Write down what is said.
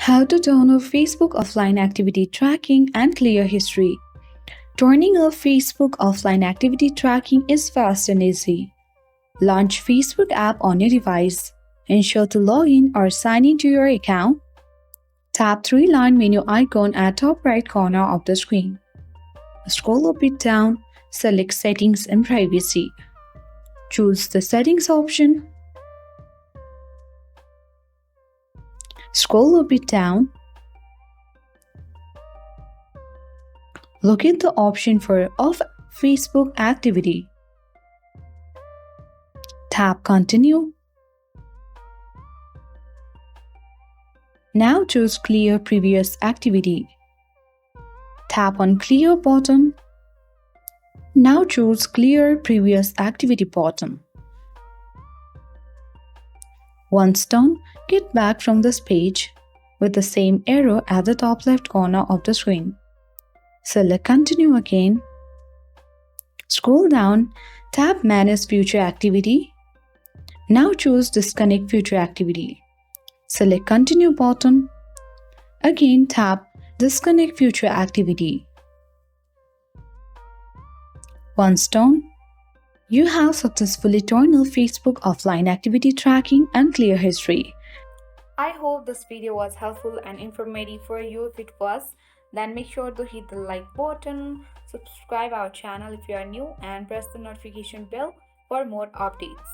How to turn off Facebook offline activity tracking and clear history. Turning off Facebook offline activity tracking is fast and easy. Launch Facebook app on your device. Ensure to log in or sign into your account. Tap three-line menu icon at top right corner of the screen. Scroll a bit down, select Settings and Privacy. Choose the Settings option. Scroll a bit down. Locate the option for Off Facebook Activity. Tap Continue. Now choose Clear Previous Activity. Tap on Clear button. Now choose Clear Previous Activity button. Once done, get back from this page with the same arrow at the top left corner of the screen. Select Continue again. Scroll down, tap Manage Future Activity. Now choose Disconnect Future Activity. Select Continue button. Again tap Disconnect Future Activity. Once done, you have successfully turned off Facebook offline activity tracking and clear history. I hope this video was helpful and informative for you. If it was, then make sure to hit the like button, subscribe our channel if you are new, and press the notification bell for more updates.